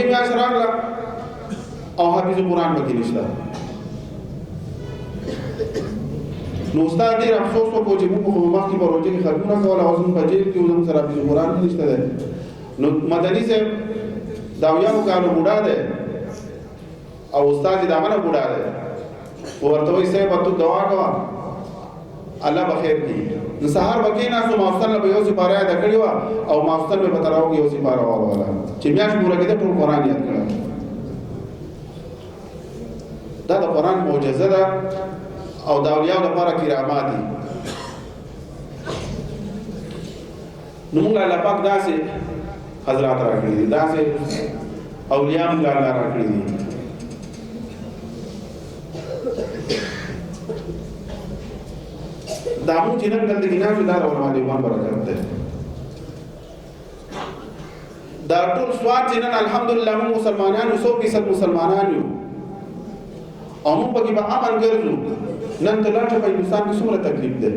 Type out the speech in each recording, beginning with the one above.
روزي میاشت راغله او حافظ قرآن پکې نشته. نو استاد ډېر افسوس وکړو چې موږ مخکې په روزي کې ختمونه کوله او زموږ په جیب کې زموږ سره حافظ قرآن نشته دی. نو مدني صاحب د اویاو کالو بوډا دی او استاد یې د هغه نه بوډا دی. ورته وایي صاحب ته دعا کوه الله به خیر کړي. نو سهار به کېناستو ماخوستن به یو سپاره یاده کړې وه او ماخوستن به به تراو کې یو سپاره واوروله چې میاشت پوره کېده ټول قرآن یاد کړه. دا د قرآن معجزه ده او د اولیاء لپاره کرامات دي. نو موږ الله پاک داسې حضرات راکړي دي، داسې اولیاء موږ الله راکړي دي. دا موږ چې نن دلته کېناستو دا د علما دیوبند برکت دی. دا ټول سواد چې نن الحمدلله موږ مسلمانان یو 100% مسلمانان یو او موږ پکې به امن ګرځو. نن ته لاړ په هندوستان کې څومره تکلیف دی.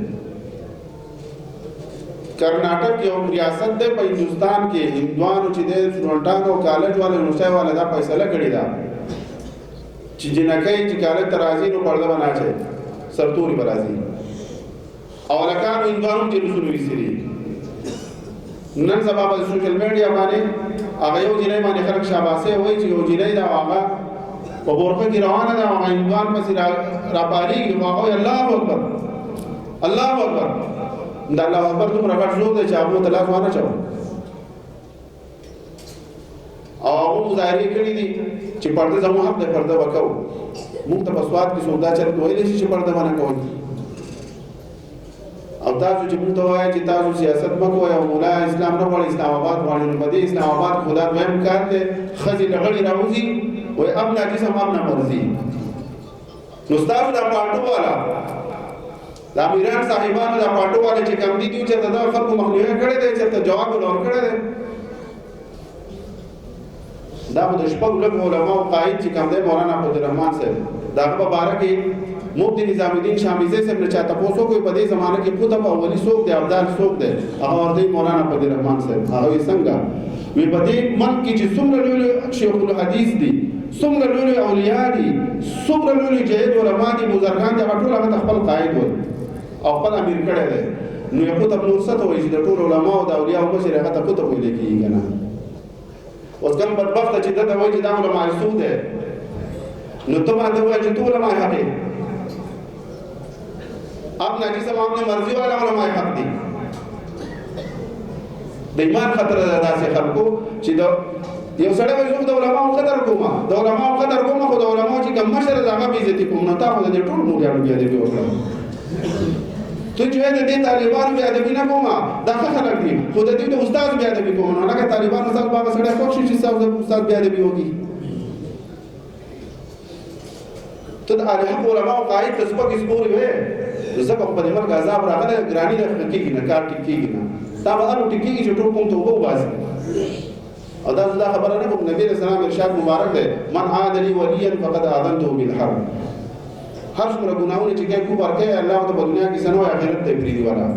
کرناټک یو ریاست دی په هندوستان کې، هندوانو چې دی سټوډنټانو او کالج والو یونیورسټۍ والا دا فیصله کړې ده چې جنکۍ چې کالج ته راځي نو پرده به نه اچوي، سرتوري به راځي. او هلکانو هندوانو هم جلوسونه ویستلي. نن سبا په سوشل میډیا باندې هغه یو جنۍ باندې خلک شاباسي وایي چې یو جنۍ دا هغه په بورقه کې روانه ده، هغه هندوان پسې راپارېږي، هغه وایي الله اکبر الله اکبر. دا الله اکبر دومره غټ زور دی چې هغو ته لاس وانه اچوه. او هغو مظاهرې کړي دي چې پرده زموږ حق دی، پرده به کوو. موږ ته په سواد کې څوک دا چل ویلی شي چې پرده به نه کوئ. او تاسو چې موږ ته وایئ چې تاسو سیاست مه کوئ او مولا اسلام نه غواړي، اسلام آباد غواړي، نو په دې اسلام آباد خو دا دویم کار دی ښځې له غړي راوځي وایي امنا جسم امنا مرضي. نو ستاسو دا پاټو والا دا امیران صاحبانو دا پاټو والا چې کم دي چې دا خلکو مخنیوی کړی دی، چې جواب یې ورکړی دی. دا خو د شپږو لږ علماو قائد چې کم دی مولانا عبدالرحمن صاحب، د هغه په باره کې مفتی نظام الدین شامیزی صاحب نه چا تپوس وکړو په دې زمانه کې قطب او ولی څوک دی، ابدال څوک دی. هغه ورته مولانا عبدالرحمن صاحب. هغه وایي څنګه وی په دې ملک کې چې څومره لوی شیخ الحدیث دي، څومره لوی اولیاء دي، څومره لوی جهید علما دي، بزرګان دي، هغه ټول هغه خپل قائد وایي او خپل امیر کړی دی. نو یو قطب نور څه ته وایي چې د ټولو علماو د اولیاو مشر هغه ته قطب ویلی کېږي که نه. اوس کوم بدبخته چې ده ته وایي چې دا علما څوک دی، نو ته باندې وایي چې ته علما حق یې. اپنا جسم اپنے مرضی والا علماء حق دی. د ایمان خطر ده داسې خلکو چې یو سړی وایي زه د علماو قدر کوم، د علماو قدر کوم، خو د علماو چې کوم مشر د هغه بېعزتي کوم. نو تا خو د دې ټولو مولیانو بېادبي وکړه. ته چې وایې د دې طالبانو بېادبي نه کوم، دا ښه خلک دي، خو د دې د استاد بېادبي کوم. نو لکه طالبانو سره به هغه سړی خوښ شي چې استاد بېادبي وکړي. ته د اهل حق علماو قائد ته سپکې سپورې وایې ځکه خو په دې ملک عذاب راغلی، ګراني نه کېږي نه، کار ټیک کېږي نه. دا به هر ټیک کېږي چې ټول قوم ته اوبه وباسي. او دا زه دا خبره نه کوم، نبي علیه السلام ارشاد مبارک دی من عاد لي ولیا فقد آذنته بالحرب. هر څومره ګناهونه چې کوي کفر کوي، الله ته په دنیا کې څه نه وایي، آخرت ته یې پرېږدي والا.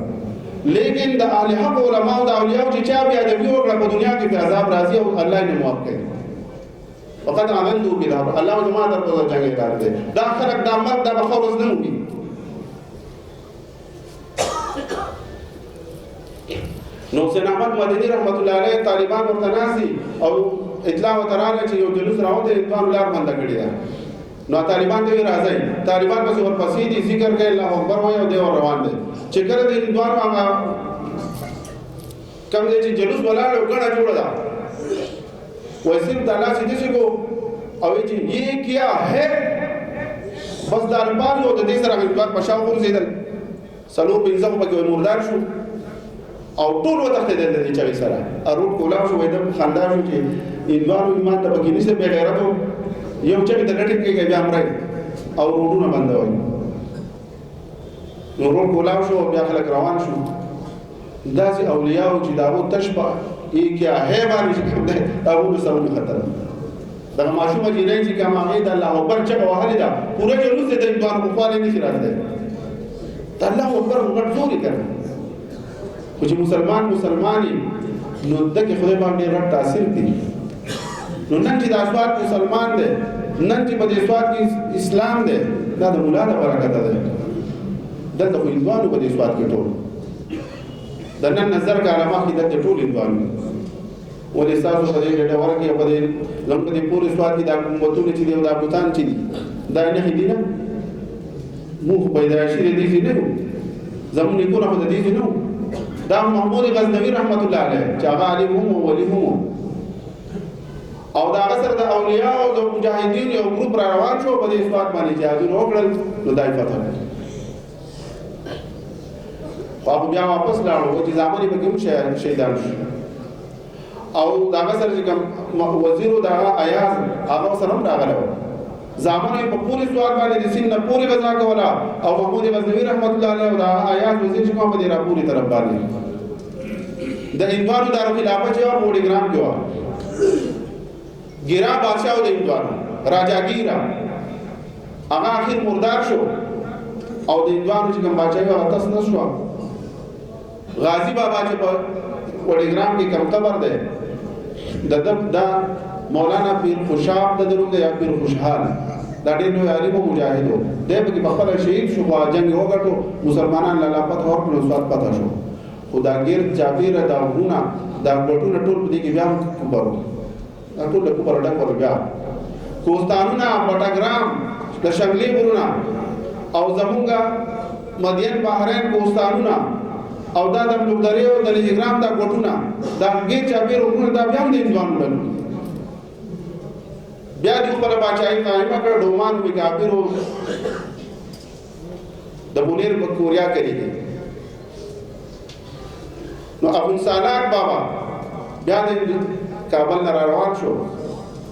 لیکن د اهل حق علماو د اولیاو چې چا بېادبي وکړه په دنیا کې پرې عذاب راځي او الله یې نه معاف کوي. فقد آذنته بالحرب. الله زما درپسې جنګ اعلان دی. دا خلک دا مرګ دا به ښه ورځ نه مومي. نو حسین احمد مدني رحمت الله علیه طالبان ورته ناست او اطلاع ورته راغله چې یو جلوس راوتی هندوانو لار بنده کړې ده. نو طالبان ته وایي راځئ، طالبان پسې ورپسې دي، ذکر کوي، الله اکبر وایي او دی ور روان دی. چې کله د هندوانو هغه کوم ځای چې جلوس ولاړ او ګڼه جوړه ده، وایي صرف د الله سیدې کو او وایي چې یہ کیا ہے، بس د الفاظو د دې سره هندوان په شا وغورځېدل، څلور پنځه خو پکې مردار شو او ټول وتښتېدل د دې چغې سره. روډ کولاو شو، وایي د خندا شو چې هندوانو ایمان ته پکې نشته، بې غیرتو یو چغې ته ګټې کېږي بیا مرئ او روډونه بندوئ. نو روډ کولاو شو بیا خلک روان شو. داسې اولیاو چې د هغو تشبه یې کیا ہے باندې چې کوم دی د هغو به سرونه خطر. دغه ماشومه جینۍ چې کوم هغې د الله اکبر چغه وهلې ده، پوره جلوس دی د هندوانو پخوالی نشي راتلی. د الله اکبر غټ زور یې کړی. خو چې مسلمان یې نو دکې خدای باندې ډېر غټ تاثیر کوي. نو نن چې د اسواد مسلمان دی، نن چې په دې اسواد کې اسلام دی، دا د مولا د برکت دی. دلته خو هندوانو په دې اسواد کې ټول د نن نظر کاله مخکې دلته ټول هندوانو ولې ستاسو په دې ډېره ورکې په دې زموږ په دې پورې اسواد کې دا کومتونه چې دي او دا بوتان چې دي دا نه دي نه موږ پیدایشي دي چې نه زموږ نیکونه خو د دې نه دا محمود غزنوي رحمت الله علیه چې هغه عالم هم او ولی هم او دا غسر د اولیاء او د مجاهدین یو ګروپ را روان شو په دې اسواد باندې جهادونه وکړل نو دای فتح خو بیا واپس لاړو چې ځامنې به کوم شهیدان شو او دا غسر چې کوم وزیر دا ایاز هغه سره هم راغلی ځامنې په پوره سواد باندې د سین نه پوره غزا کوله او محمود غزنوي رحمت الله علیه دا ایاز وزیر چې کوم دې را پوری طرف باندې د هندوانو دارو خلافت چې موډي ګرام کې و ګیرا بادشاہ د هندوانو راجا ګیرا هغه اخر مردار شو او د هندوانو چې کوم بادشاہ هغه تاسو نه شو غازی بابا چې په وړګرام کې کوم قبر ده دا مولانا پیر خوشاب د درو یا پیر خوشحال دا ډېر نو عالم مجاهد و د په کې خپل شهید شو په جنگ وګټو مسلمانان لاله پته اور په وسات پته شو خدا غیر چاپیر دا ونه دا ګټونه ټول په دې کې بیا کوبرو ټول له کوبر ډک ور بیا کوستانونه پټګرام د شنګلې ورونه او زمونږه مدین بحرین کوستانونه او دا د بلوګدری او د لجګرام دا ګټونه دا غیر چاپیر ورونه دا بیا د انځوان ولر بیا د خپل بچای قائمه کړ ډومان می کافرو د بونیر په کوریا کړی نو ابو سالاک بابا بیا د کابل نه روان شو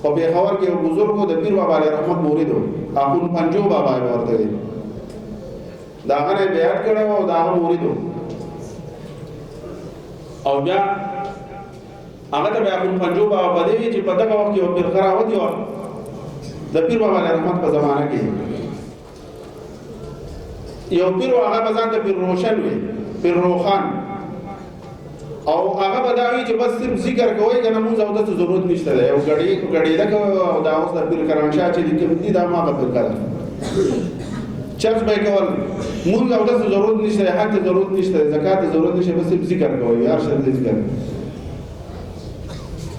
په پیښور کې یو بزرګو د پیر بابا علیه رحمت مورید اخون پنجو بابا ورته دا غنه بیعت کړو او دا مورید او بیا هغه ته اخون پنجو بابا په دې چې په دغه وخت کې پیر خراوت یو د پیر بابا علیه رحمت په زمانه کې یو پیر هغه بزان ته پیر روشن وي پیر روخان او هغه بداوی چې بس صرف ذکر کوي کنه موږ او د ضرورت نشته دی او غړي دا او دا اوس د پیر کرانشاه چې کوم دي دا ما په کار چرچ به کول موږ او د ضرورت نشته حق ته ضرورت نشته زکات ته ضرورت نشته بس صرف ذکر کوي هر شی ذکر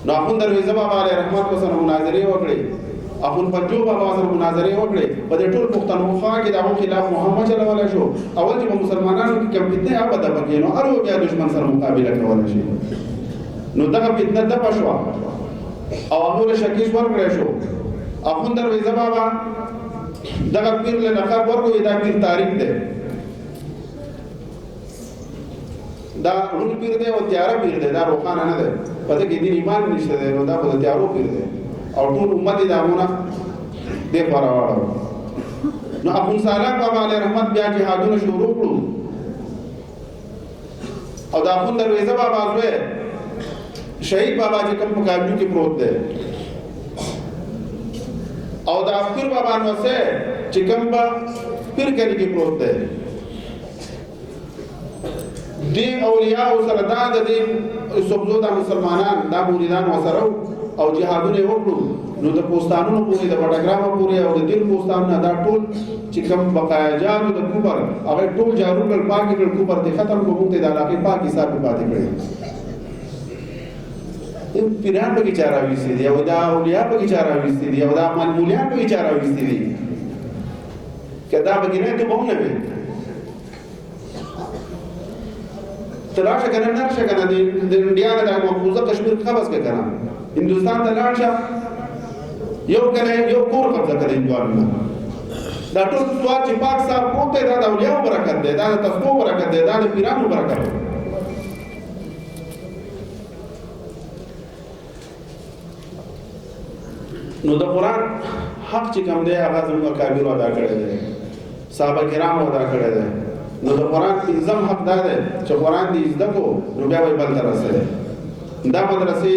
نو اخون درویزه بابا علیه رحمت سره مناظره وکړي اخون پنجو بابا سره مناظره وکړي په دې ټول پښتونخوا کې دغه خلاف محمد صلی الله علیه شو اول چې مسلمانانو کې کوم فتنه آباد پکې نو ارو بیا دشمن سره مقابله کول شي نو دغه فتنه د پښوا او هغه شکیش ورکړی شو اخون درویزه بابا دغه پیر له نقاب ورکوي دا پیر تاریخ دی دا رون پیر دی او تیار پیر دی دا روخانه نه دی پته کې دین ایمان نشته دی نو دا په تیارو پیر دی او ټول امت دامونه دې پرواړو نو ابو سالاک بابا علیه رحمت بیا جهادونه شروع کړو او دا اخون درویزه بابا زوی شهید بابا چې کوم په کابل کې پروت دی او دا پیر بابا نو سه چې کوم په پیر کې پروت دی دی اولیاء سره دا د دې سبزو د مسلمانان دا مریدان وسره او جهادونه وکړو نو د پوستانونو پورې د وټګرام پورې او د دل پوستانونو دا ټول چې کوم بقایاجات د کوبر هغه ټول جارو کړ پاکي کړ کوبر ته ختم کوو ته د علاقې پاکي صاحب پاتې کړی پیران په کې چاره وېستي دي او دا اولیاء په کې چاره وېستي دي او دا مولویان په کې چاره وېستي دي کدا به نه ته مونږ نه وي تلاشه کنه نرشه کنه د انډیا د مقبوضه کشمیر قبض کنه هندوستان ته لاړ شه یو کنه یو کور قبضه کړي هندوانو دا ټول سواد چې پاک صاحب کوته دا د اولیاء برکت دی دا د تسبو برکت دی دا د پیرانو برکت دی نو د قرآن حق چې کوم دی هغه زموږ کابیر ادا کړی دی صحابه کرام ادا کړی دی نو د قرآن انظام حق دا دی چې قرآن دې زده کو نو بیا به بل ته رسېږي دا مدرسې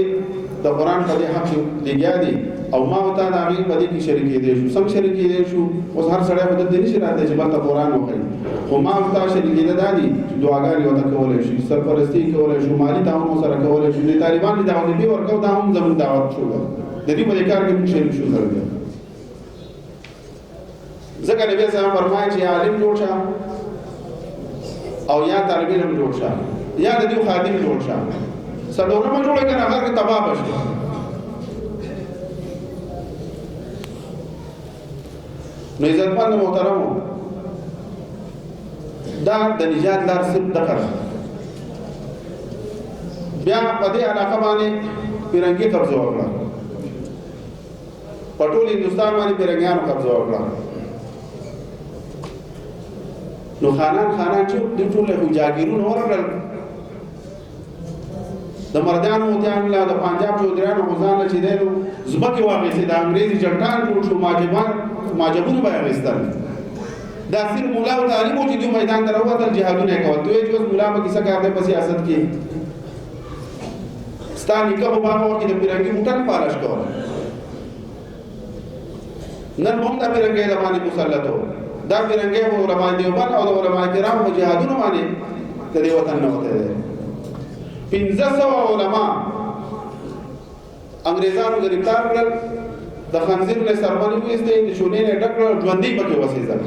د قرآن په دې حق لګیا دي او ما وتا د هغې په دې کې شریک کېدی شو څنګه شریک کېدی شو اوس هر سړی به دلته نشي راتی چې بل ته قرآن وښایي خو ما وتا شریک کېده دا دي چې دعاګانې ورته کولی شي سرپرستي کولی شو مالي تعاون ورسره کولی شو د طالبانو د وظیفې ورکول دا هم زموږ دعوت شو د دې په کار کې موږ شریک شو سره ځکه نبی صلی الله علیه وسلم فرمایي چې عالم جوړ شه او یا طالب علم جوړ شه یا د دې خادم جوړ شه څلورمه جوړه کنه هغه تباہ بشي نو عزتمن محترمو دا د نجات لار صرف دغه بیا په دې علاقه باندې پیرنګي قبضه وکړه په ټول هندوستان باندې پیرنګیانو قبضه وکړه نو خانان چې د ټول له جاګیرونو ورغل د مردانو متیان لا د پنجاب چودرانو غزان چې دینو زبکه واغې د انګريزي جنټان ټول شو ماجبونه به غستل دا صرف مولا او تعلیم چې د میدان دروازه جهادونه کول دوی چې مولا به کیسه کار دی په سیاست کې ستاني کوم باغ کې د پیرنګي موټن پالش کول نن هم د پیرنګي د باندې مسلطو دا پیرنګي علماء دیوبند او علماء کرام په جهادونو باندې د دې وطن نه وته 1500 علماء انګريزانو گرفتار کړل د خنزیر له سربالي وېستې د شونې نه ډکړ ژوندۍ پکې وسېځل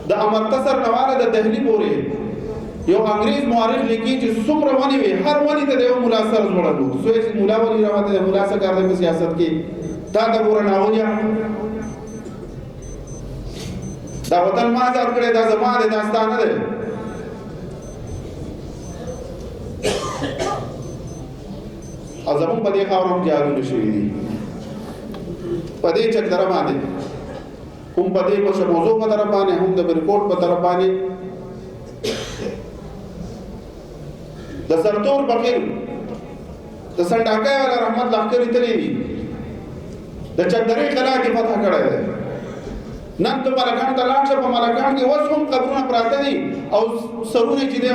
د امرتسر نواله د دهلی پورې یو انګريز مورخ لیکي چې څومره ونی وي هر ونی ته د یو مولا سره جوړلو سوې چې مولا ونی راوته د مولا سره کار د سیاست کې دا د ګورنه اونیا دا وطن ما ځار کړی دا زماده داستانه ده او زمون په دې خاورو کې جادو نشوي دي په دې چکر باندې هم په دې په موضوع په طرف باندې هم د ریپورت په طرف باندې د سرتور بکیر د سنداکای والا رحمت لخر تللی دي د چکدرې قلا کې فتح کړی دی نن ته ملکان ته لاړ شه په ملکان کې اوس هم قبرونه پراته دي او سرونه چې دی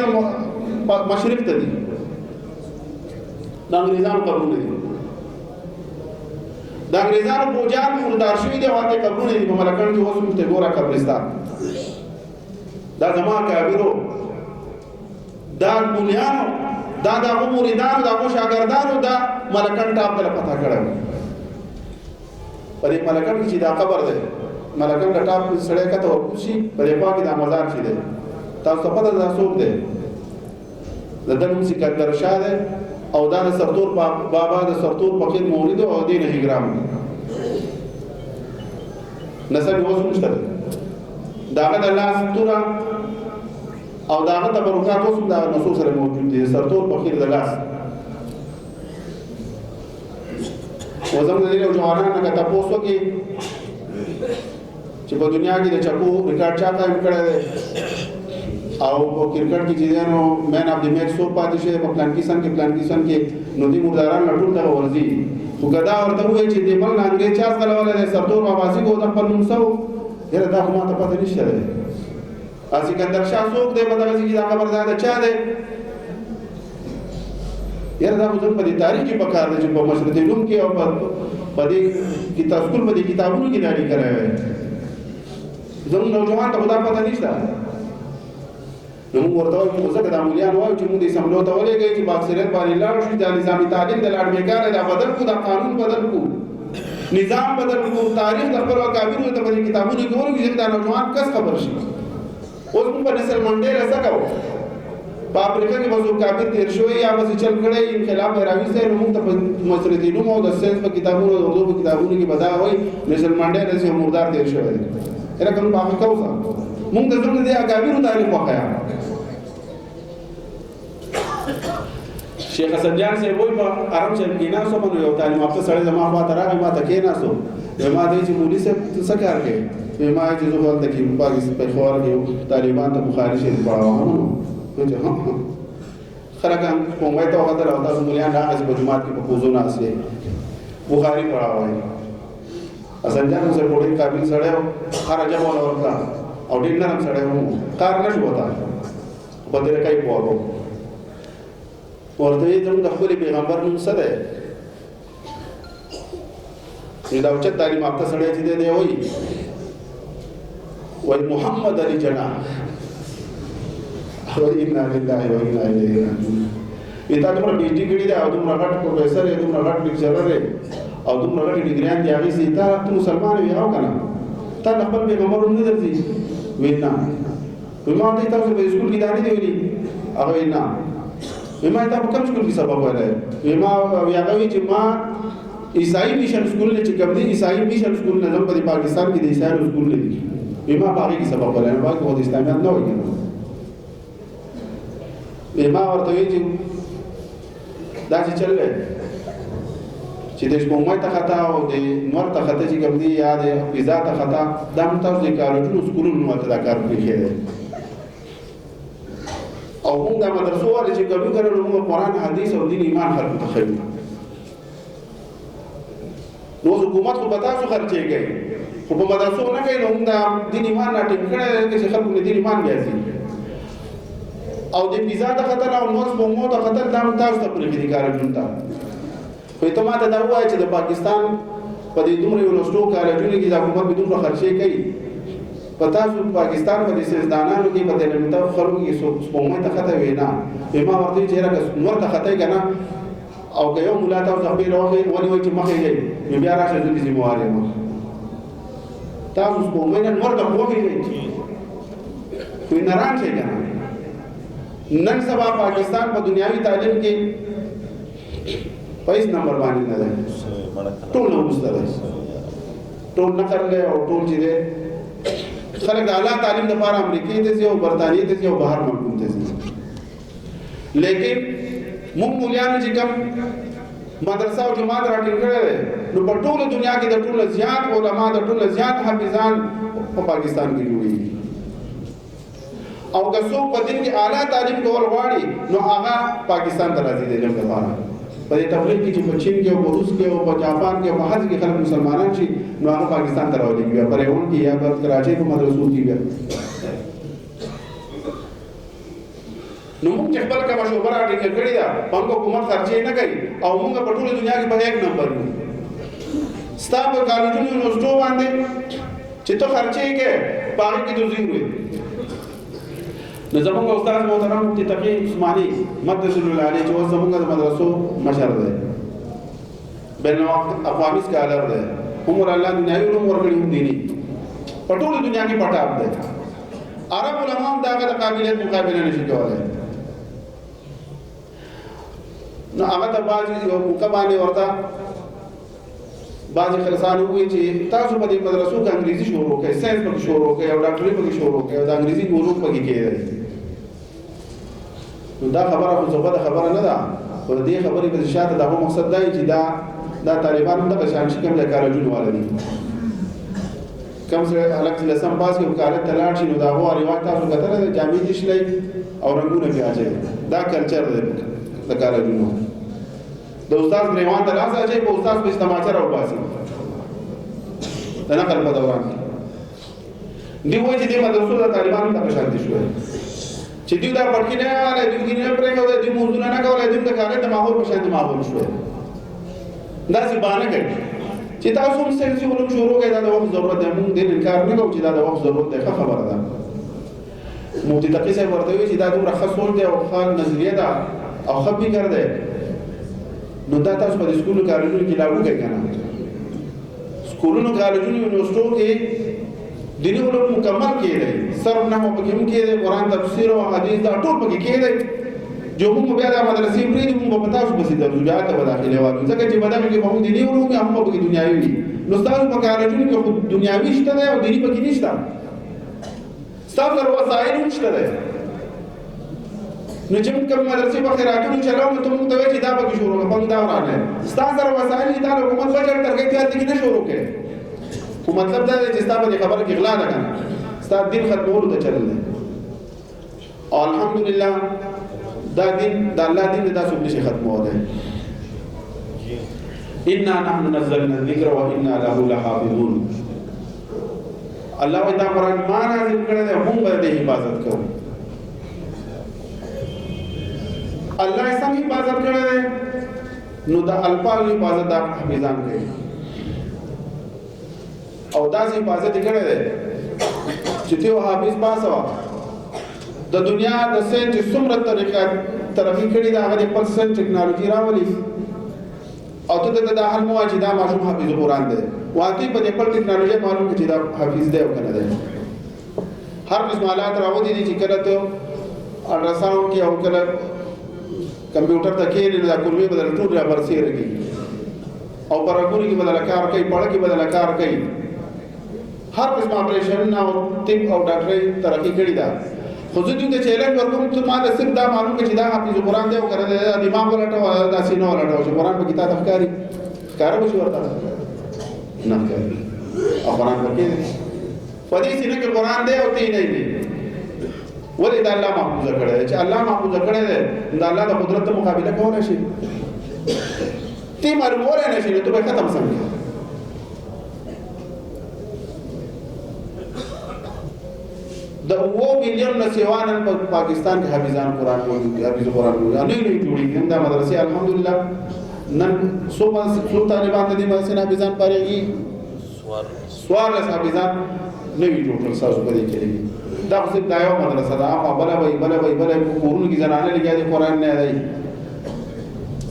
مشرق ته دي د انګريزانو قبرونه دي د انګريزانو پوجان مردار شوي دي واته قبرونه دي په ملکان کې اوس هم ته ګوره قبرستان دا زما کابرو دا مولیانو دا د مریدانو د شاګردانو دا ملکان ټاپ ته پتا کړو په دې ملکان کې چې دا قبر ده ملکان د ټاپ سړی کته ورکوشي په دې پاکي دا مزار شي ده تاسو په دې ځاسوب ده د دنو سکندر شاه ده او دا د سرتور بابا د سرتور فقیر مولد او دین هجرام نسب وسو مشته داغه د لاس تورا او داغه د برکات اوس د نصوص سره موجود دي سرتور فقیر د لاس وزم د دې جوانانو نه تاسو کې چې په دنیا کې د چکو ریکارډ چا قائم کړی دی او په کرکټ کې چې نو مین اف دی میچ سو پاتې شه په پلان کې کې نو دي مرداران لټول دا ورزي خو ګدا ورته وایي چې دی بل انګريز چا غلواله دی سرتور باباسي کو د خپل نوم سو یره دا کومه ته پته نشته دی اسی کندر شاه څوک دی په دغه کې دا خبر ده چا دی یره دا موږ په دې تاریخ کې پکار دي چې په مشرق علوم کې او په دې کتابونو کې دا لیکل راوي زموږ نوجوان ته خدا پته نشته نو ورته وایو ځکه د عملیان وایو چې موږ دې سملو ته ولېږئ چې باکثریت باندې لاړ شو د نظامي تعلیم د لاړ بیکاره دا بدل کو دا قانون بدل کو نظام بدل کو تاریخ د خپل کابینو ته په کتابونو کې ورغی چې دا نوجوان کس خبر شي اوس موږ په نسل منډیلا څه کوو په افریقا کې وځو کابین تیر شوی یا بس چل کړی انقلاب راوي سره موږ ته مصری دینو او د ساينس په کتابونو او اردو په کتابونو کې بدا وای نسل منډیلا چې مردار تیر شوی دی اره کوم په کومه موږ د زموږ د اکابرو تاریخ وخایا شیخ حسن جان سے وای په آرام چې کینا سو باندې یو تعلیم یافته سره زما خوا ته راغی ما ته کینا سو ما دې چې مولوی صاحب څه کار کوي ما چې زه ولته کې پاکستان په خور کې طالبان ته بخاری شریف پڑھاوم نو چې ها خلک کومه ته وخت راو تاسو مليان راغی په جمعات کې په پوزونه اسه بخاری پڑھاوای حسن جان سره ډېر قابل سره خرجه ولا ورته او ډېر نرم سره وو کار نشو وتا په دې کې پوهو ورته دې د خپل پیغمبر نوم څه ده دا چې تعلیم یافته سره چې دی وایي وای محمد علی جنا او انا لله و انا الیه راجعون دا دومره پی ایچ ډی کړی دا او دومره غټ پروفیسور دی دومره غټ لیکچرر دی او دومره غټې ډګریان دي اخیستي ته مسلمان یې او که نه تا د خپل پیغمبر نه درځي ویل نه وایي ما ورته تاسو په سکول کې دا نه دي ویلي هغه ویل نه وایي ما تا په کوم سکول کې سبق ویلی وایي ما هغه وایي چې ما عیسائی میشن سکولونه چې کوم دي عیسائی میشن سکولونه زموږ په پاکستان کې د عیسایانو سکولونه دي وایي ما په هغې کې سبق ویلی نو باقي خو د اسلامیات نه وایي که نه وایي ما ورته وایي چې دا چې چل دی چې د سپوږمۍ ته خطا او د نور ته خطا چې کوم دي یا د فضا ته خطا دا هم تاسو د کالجونو سکولونو ورته دا کار پرېښی دی او موږ د مدرسو والے چې کوي کنه نو موږ قرآن حدیث او دین ایمان خلکو ته ښیو نو حکومت خو به تاسو خرچې کوي خو په مدرسو نه کوي نو موږ د دین ایمان راټینګ کړی دی چې خلکو د دین ایمان بیا ځي او د فضا ته خطر او نور سپوږمۍ ته خطر دا هم تاسو ته پرېښي دي کالجونو ته خو ته ما ته دا ووایه چې د پاکستان په دې دومره یونیورسټو کالجونو کې د حکومت به دومره خرچې کوي په تاسو پاکستان په دې سیاستدانانو کې په تعلیمي خلکو کې سپوږمۍ ته خطا وي نه ما ورته چې هغه نور ته خطا که نه او که یو ملا تاسو خپل راوخی ونیوئ چې مخې دی نو بیا راشه زه دې ذمهوار یم تاسو سپوږمۍ نه نور ته وخېږئ خو یې نران شئ که نه نن سبا پاکستان په دنیاوي تعلیم کې په هیڅ نمبر باندې نه دی ټول وروسته دی ټول نقل دی او ټول چې دی خلک د اعلی تعلیم لپاره امریکې ته ځي او برطانیې ته ځي او بهر ملکونو ته ځي لیکن موږ مولیانو چې کوم مدرسه او جماعت راټینګ کړی دی نو په ټوله دنیا کې د ټوله زیات علما د ټوله زیات حافظان په پاکستان کې جوړېږي او که څوک په دین کې اعلی تعلیم کول غواړي نو هغه پاکستان ته راځي د علم لپاره په دې تبلیغ کې چې په چین کې او په روس کې او په جاپان کې او په هر ځای کې خلک مسلمانان شي نو هغه پاکستان ته راولېږي بیا په ریون کې یا په کراچۍ په مدرسو کې بیا نو موږ چې خپل کومه شعبه راټینګه کړې ده په موږ حکومت خرچې نه کوي او موږ په ټوله دنیا کې په 1 نمبر یو ستا په کالجونو یونیورسټو باندې چې ته خرچې کوې په هغې کې تو زیرو یې نو زمونږ استاد محترم مفتي تقي عثماني مدرسة الله علیه چې اوس زمونږ د مدرسو مشر دی بین الاقوامي سکالر دی عمر الله دنیاوي علوم ورکړي هم دیني په ټوله دنیا کې پټاپ دی عرب علما هم د هغه د قابلیت مقابله نشي کولی نو هغه ته بعضې یو موقع باندې ورته بعضې خلصان ووایي چې تاسو په دې مدرسو کې انګریزي شروع کړئ ساینس پکې شروع کړئ او ډاکټري پکې شروع کړئ او د انګریزي علوم پکې کېدی نو دا خبره خو زبده خبره نه ده خو د دې خبرې په شاته دغه مقصد دی چې دا طالبان هم دغه شان چې کوم د کالجونو والا دي کوم سره هلک چې لسم پاس کې کالج ته لاړ شي نو د هغو رواج تاسو کتلی دی جامې دې شلی او رنګونه پې اچوي دا کلچر دی د کالجونو د استاد ګریوان ته لاس اچوي په استاد پسې تماچه راوباسي د نقل په دوران کې دوی وایي چې دې مدرسو د طالبانو دغه شان دي شوی چې دوی دا پټکي نه والی دوی دین نه پرېښودی دوی مونځونه نه کولی دوی د کالج د ماحول په شان د ماحول شوی داسې بانه کوي چې تاسو هم ساینسي علوم شروع کړئ دا د وخت ضرورت دی موږ دې انکار نه کوو چې دا د وخت ضرورت دی ښه خبره ده مفتي تقي صاحب ورته وایي چې دا دومره ښه سوچ دی او ښه نظریه ده او ښه فکر دی نو دا تاسو په سکولو کالجونو کې لاګو کړئ که نه سکولونو کالجونو یونیورسټو کې دیني علوم مکمل کېدی صرف نحو پکې هم کېدی قرآن تفسیر او حدیث دا ټول پکې کېدی جو موږ بیا دا مدرسې پرېږدي موږ به تاسو پسې درجات ته به داخلې والو ځکه چې په دغه کې به موږ دیني علوم وي هم به پکې دنیاوي وي نو ستاسو په کالجونو کې خو دنیاوي شته دی او دیني پکې نشته ستاسو سره وسایل هم شته دی نو چې موږ کوم مدرسې په خیراتونو چلاو نو ته موږ ته وایې چې دا پکې شروع کړه موږ دا ورانه ستاسو سره وسایل چې دا د حکومت بجټ ترګۍ تیار دي کې نه شروع کړې خو مطلب دا دی چې ستا په دې خبره کې غلا ده که نه ستا دین ختمولو ته چلل دی او الحمدلله دا دین د الله دین دا څوک نشي ختمولی انا نحن نزلنا الذکر وانا له لحافظون الله وایي دا قرآن ما نازل کړی دی موږ به د حفاظت کوو الله یې څنګه حفاظت کړی دی نو د الفاظو حفاظت دا حافظان کوي او داسې حفاظت یې کړی دی چې ته حافظ پاسه وه د دنیا د ساینس چې څومره طریقه ترقي کړې ده هغه د خپل ساینس ټکنالوژي راولي او ته دا حل مو چې دا ماشوم حافظ قرآن دی واقعي په خپل ټکنالوژي معلوم چې دا حافظ دی او کنه دی هر قسم حالات راوځي چې کله ته الټراساوند کې او کله کمپیوټر ته کې نه دا کولمې بدل ټول را برسېږي او پرګوري کې بدل کار کوي پړ کې بدل کار کوي هر قسم اپریشن او طب او ډاکټري ترقی کړی دا خو زه دې چیلنج ورکوم ته ما صرف دا معلوم چې دا حافظ قرآن دی او کنه دا دماغ ولټو دا سینه ولټو چې قرآن په کتاب ښکاری ښکار به شي ورته نه کوي او قرآن ورکې په دې سینه کې قرآن دی او تی نه دی ولې دا الله محفوظ کړی چې الله محفوظ کړی دی دا الله د قدرت مقابله کولای شي تی مرمور نه شي ته به ختم سمې د 2 مليون نسوانان په پاکستان کې حافظان قرآن موجود دي حافظ قرآن موجود نه جوړي دا مدرسې الحمدلله نن څو طالبان د دې مدرسې حافظان پارېږي سوار حافظان نه وی جوړ تاسو په دې کې دا خو دا یو مدرسه ده هغه بل کورونو کې زنانه لګیا دي قرآن نه دی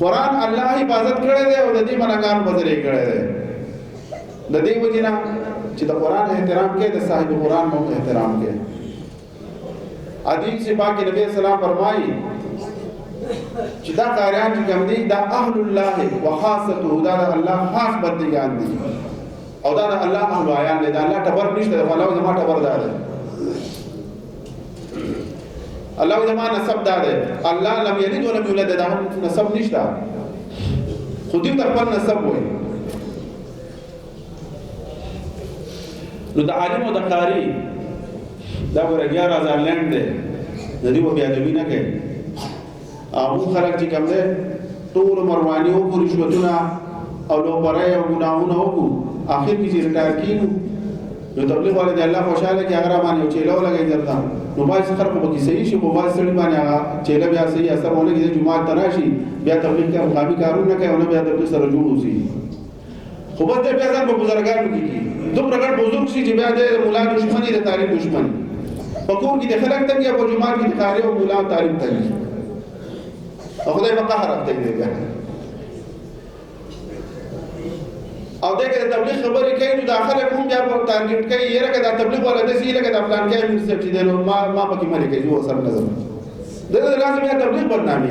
قرآن الله حفاظت کړی دی او د دې منګان بدلې کړی دی د دې وجنه چې د قرآن احترام کې د صاحب قرآن مو احترام کې حدیث پاک نبی اسلام فرمایي چې دا قاریان چې کوم دي دا اهل الله وخاصته دا الله خاص بندگان دي او دا الله اهل عیان دي دا الله ټبر نشته الله زما ټبر دا دی الله زما نسب دا دی الله لم یلد ولم یولد دا نسب نشته خو دې خپل نسب وایي نو د عالم او د قاری دا ور 11000 لند دی د دې په بیا د وینه کې او خلک چې کوم ده ټول مروانی او رشوتونه او لوبره او ګناهونه وکړو اخر کې چې ریټایر کیږي نو تبلیغ والے د الله خوشاله کې هغه باندې چيلو لګي درته نو باید څخه په کې صحیح شي په باید سړي باندې هغه چيله بیا صحیح اثر ونه کې جمعه تراشي بیا تبلیغ کې مقامي کارونه کوي او بیا تبلیغ سره جوړ وسی خو به بیا ځان په بزرګانو کې دومره ګډ بزرګ شي چې بیا د مولا دښمنی د تعلیم دښمنی په کوم کې د خلک ته یا په جمعه کې د قاری او مولا تعلیم ته او خدای په قهر راځي دی او دغه تبلیغ خبرې کوي نو داخله کوم بیا په ټارګټ کوي یره کدا تبلیغ ولا د سیله کدا پلان کوي موږ څه چې دنو ما پکې مری کوي یو سر نظر دغه لازم یا تبلیغ برنامه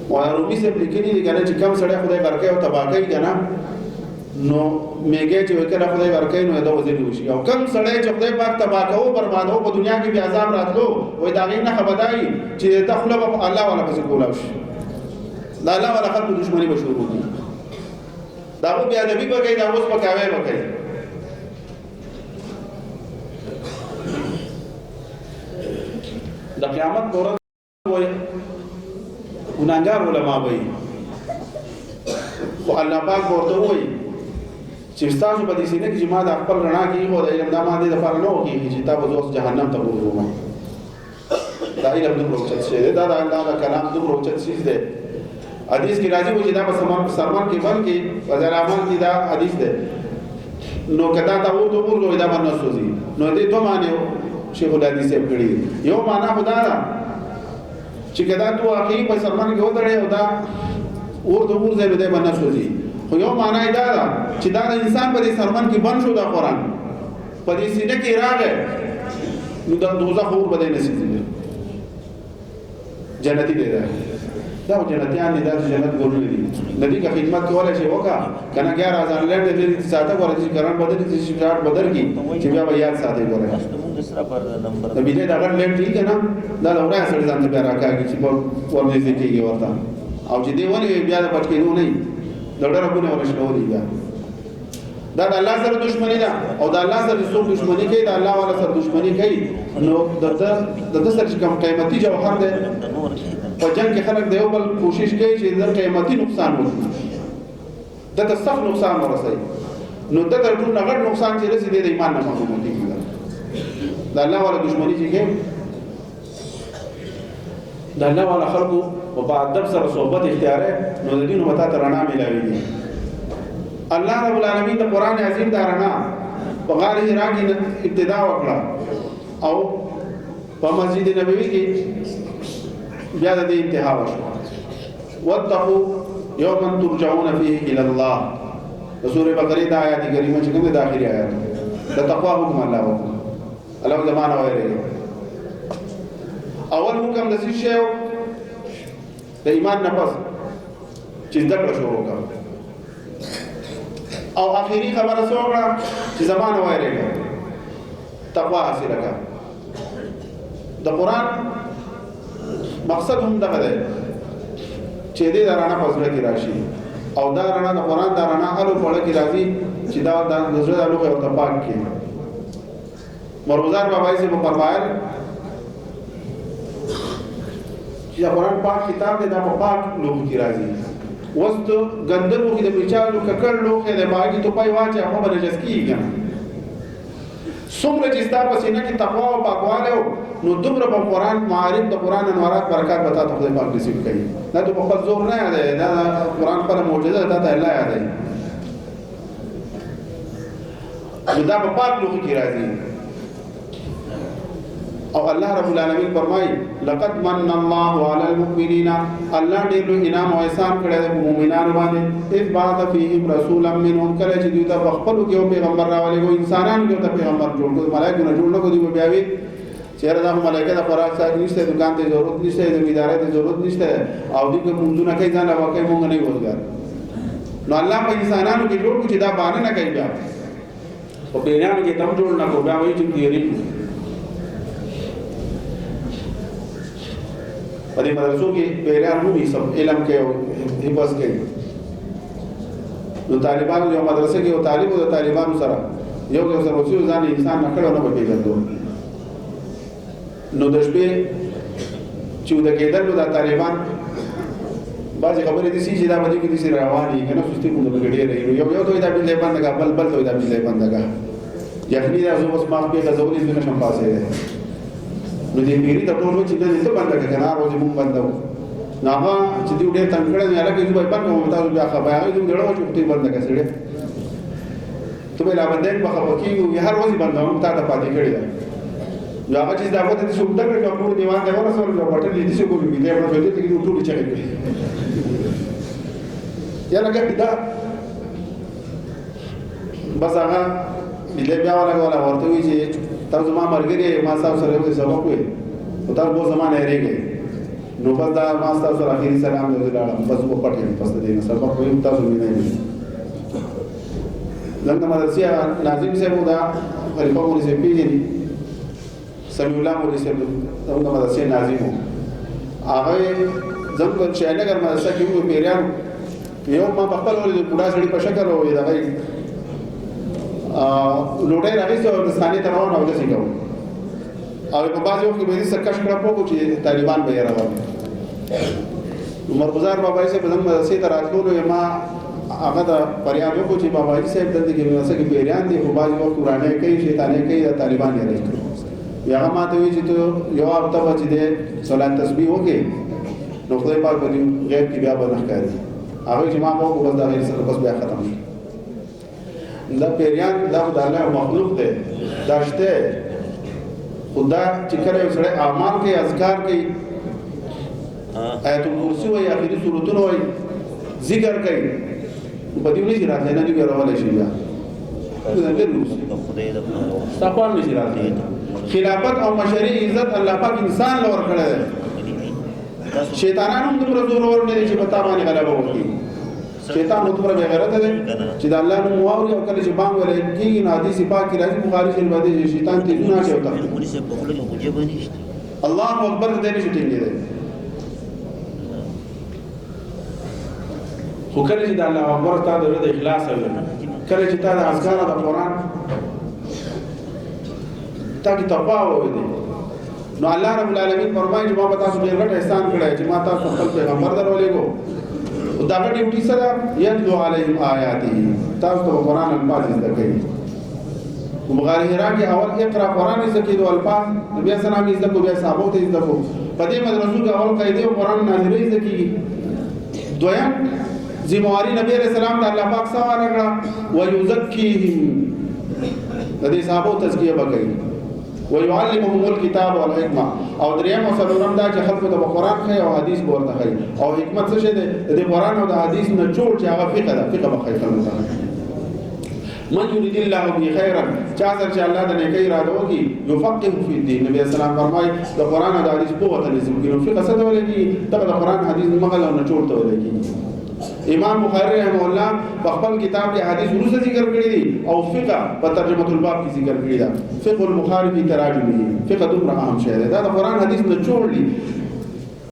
وایرومی سے لیکلی دي کنه چې کم سړی خدای ورکه او تباکای کنه نو میګه چې وکړه خدای ورکه نو دا وزن وشي او کم سړی چې خدای پاک تباکاو بربادو په دنیا کې بیا عذاب راتلو وای دا غي نه خبرداري چې دخله په الله ولا پس کولاو شي دا الله ولا خلق دښمنی بشورو دي دا په بیا نبی په کې دا اوس په کاوي وکړي د قیامت پورې وای ګناګار علماء وای خو الله پاک ورته وای چې تاسو په دې سینه کې ما د خپل رڼا کې هو د علم د ماده د لپاره نه وږي چې تاسو اوس جهنم ته ورغوم دا علم د پروچت شه دا د الله د کلام د پروچت شي ده حدیث کې راځي و چې دا په سرمان کې بلکې وزیر اعمال کې دا حدیث ده نو کدا تا و ته ورغوي دا باندې سوزي نو دې ته معنی شیخ الحدیث یې کړی یو معنا خدا چې کدا تو اخی په سرمان کې ودرې او دا اور د اور ځای دې باندې سوزي خو یو معنا دا ده چې دا د انسان په دې سرمان کې بند شو دا قرآن په دې سینه کې راغی نو د دوزخ اور بده نصیب دي جنتی دی دا جنتیان دي دا جنت ګورل دي ندی کا خدمت کولای شي وکا کنه 11000 لند دې ساته ورته کران بدل دي چې شارټ بدل کی چې بیا یاد ساتي ګورل د بیره دا غړ لند دي کنه دا لورا سره ځان ته راکاږي چې په ورنه دي کېږي ورته او چې دی ونی بیا د پټ کېدو نه دړه رکونه ورشلوري بیا دا د الله سره دښمنی ده او د الله سره څوک دښمنی کوي د الله والا سره دښمنی کوي نو د سره کوم قیمتي جوهر ده په جنگ کې خلک د یو بل کوشش کوي چې د قیمتي نقصان وکړي د سخت نقصان ورسي نو د ټول نغړ نقصان چې رسي د ایمان نه محروم کیږي د الله والا دښمنی چې کوي د الله والا خلقو او په ادب سره صحبت اختیاره نو د دین وتا ترنا ملاويږي الله رب العالمین د قران عظیم دا رڼا په غار حرا کې ابتدا وکړه او په مسجد نبوي کې بیا د دې انتها وشو واتقوا يوما ترجعون فيه الى الله سورہ بقره د آیات کریمه چې کومه د اخري آیات د تقوا حکم الله وکړه الله زمانہ وایي اول حکم د څه شی د ایمان نه پس چې ذکر شروع وکړه او اخري خبره څوکړه چې زمانہ وایي تقوا حاصل کړه د قران مقصد هم دغه دی چې دې رانه پزړه کې راشي او دا رانه د قران دا رانه هلو پړه کې راځي چې دا د زړه له لوخه او تپاک کې مرغزار بابا یې په فرمایل چې قران پاک کتاب دې دا په پاک لوخه کې راځي وست ګندرو کې د بچالو ککړ لوخه د باګي ته پای واچي هغه به نجس کیږي څومره چې ستا په سینه کې تقوا او پاکواله نو دومره په قران معارف د قران انوارات برکات به تاسو خدای پاک نصیب کړي دا ته په خپل زور نه یاد دی دا قران پر معجزه ده ته الله یاد دی دا په پاک لوخه کې راځي او الله رب العالمین فرمایي لقد من الله على المؤمنين الله دې له انعام او احسان کړی د مؤمنانو باندې اذ بعث فيهم رسولا منهم کله چې دوی ته خپل یو پیغمبر راولې کو انسانانو کې ته پیغمبر جوړ کړ ملائکه نه جوړ نه کو دی بیا وی چیرې دا ملائکه د خوراک ساتي نشته دکان ته ضرورت نشته د ادارې ته ضرورت نشته او دې کوم منځونه کوي ځان واقعي مونږ نه وځګار نو الله په انسانانو کې جوړ کو چې دا باندې نه کوي بیا په پیرانو کې تم جوړ نه کو بیا وایي چې دی په دې مدرسو کې پیران هم سب علم کې او حفظ کې نو طالبانو یو مدرسه کې او طالب او طالبانو سره یو سره اوسې ځان انسان نه کړو نه پېژندو نو د شپې چې د کېدل نو د طالبان بعضې خبرې دي چې دا باندې کې دي روانې کنه سستي کوم د ګډې رہی یو دوی دا بل بند کا بل دوی دا بل بند کا یخنی دا زو بس ما په غزولې د نشم پاسه نو دې پیری د ټولو چې دې ته بند کړه نه روزي مونږ بندو نه ما چې دې ډېر تنگ کړه نه لکه دوی بند کوم تاسو بیا خبره دې ډېر چې ته بند کړه ته به لا باندې په خبره کې یو هر ورځ بندو تا ته پاتې کړی دا یا هغه چې دا وته چې څوک دغه کوم دیوان دی ورسره یو پټل دې چې کوم دې په دې کې ټول چې کوي یا لکه دا بس هغه دې بیا ولا ورته وی چې تاسو ما مرګري ما تاسو سره یو سبق وي او تاسو په زمانه هرېږي نو بس دا ما تاسو سره اخیری سلام دې لاړم بس په پټه پس دې سبق وي تاسو نه نه لکه مدرسې لازم څه ودا خلیفہ مولوی سي پیږي سمي الله مولوی سي څنګه مدرسې ناظم هغه زموږ چې نګر مدرسې کې یو پیریان یو ما خپل ولې بوډا سړي په شکل وې دا لوټه راويسته او د ثاني تراون او د سیګو او په بازو کې به دې سکش کړه په چې طالبان به راوړل مرغزار بابا یې په دمه سي تراتلو ما هغه د پریاد کو چې بابا یې صاحب دلته کې وسه کې بیران دي په بازو وخت ورانه کوي شیطانې کوي د طالبان یې راځي یا ما ته وی چې ته یو هفته بچ دې صلات تسبیح وکي نو خدای پاک دې غیب کې بیا به نه کوي هغه چې ما مو بس دا غیر سره بس بیا ختم شي دا پیریان دا د الله مخلوق دی داشته خدا چې کله یو سره اعمال کوي اذکار کوي آیت الکرسی وایي اخري سورتونه وایي ذکر کوي په دې ونی راځي نه دی ورول شي بیا استغفار نشي راځي خلافت او مشرعي عزت الله پاک انسان لور کړی دی شیطانانو هم دومره زور ور نه دي چې پتا باندې غلبه وکړي شیطان نو دومره بغیرت دی چې د الله نوم واوري او کله چې بانګ ولې کېږي نو حدیث پاک کې راځي بخاري شریف باندې شیطان تیزونه شي وتا الله اکبر دې نشي ټینګي دی خو کله چې د الله اکبر ته د اخلاص او کله چې تا د اذکار د قران تا کې تقوا وې نو الله رب العالمین فرمایي چې ما په تاسو ډېر غټ احسان کړی چې ما تاسو خپل پیغمبر درولې کو او دا غټ ډیوټي سره یتلو علیهم آیاته تاسو ته قرآن الفاظ زده کوي مغار حرا کې اول اقرا قرآن زده کوي او الفاظ بیا سلام زده کوي بیا صحابه ته زده کوي په دې مدرسو کې اول قاعده او قرآن نازلې زده کوي دویم ذمہواری نبی علیہ السلام ته الله پاک سوال کړه ويزکیهم د دې صحابه تزکیه وکړي ويعلمهم الكتاب والحکمه او دریم او څلورم دا چې خلکو ته قرآن ښیي او حدیث به ورته ښیي او حکمت څه شی دی د قرآن او د حدیث نه جوړ چې هغه فقه ده فقه به ښیي خلکو ته من يريد الله به خيرا چا سره چې الله د نیکی اراده وکړي یفقهه فی الدین نبی اسلام فرمایي د قرآن او د حدیث په وته نظم کې نو فقه څه ته ویل کېږي دغه د قرآن حدیث مغل او نچوړ ته ویل کېږي امام بخاری رحمه الله په خپل کتاب کې حدیث وروسته ذکر کړی دي او فقه په ترجمه الباب کې ذکر کړی ده فقه البخاری فی تراجمه فقه دومره اهم شی دی دا د قرآن حدیث نه جوړ دي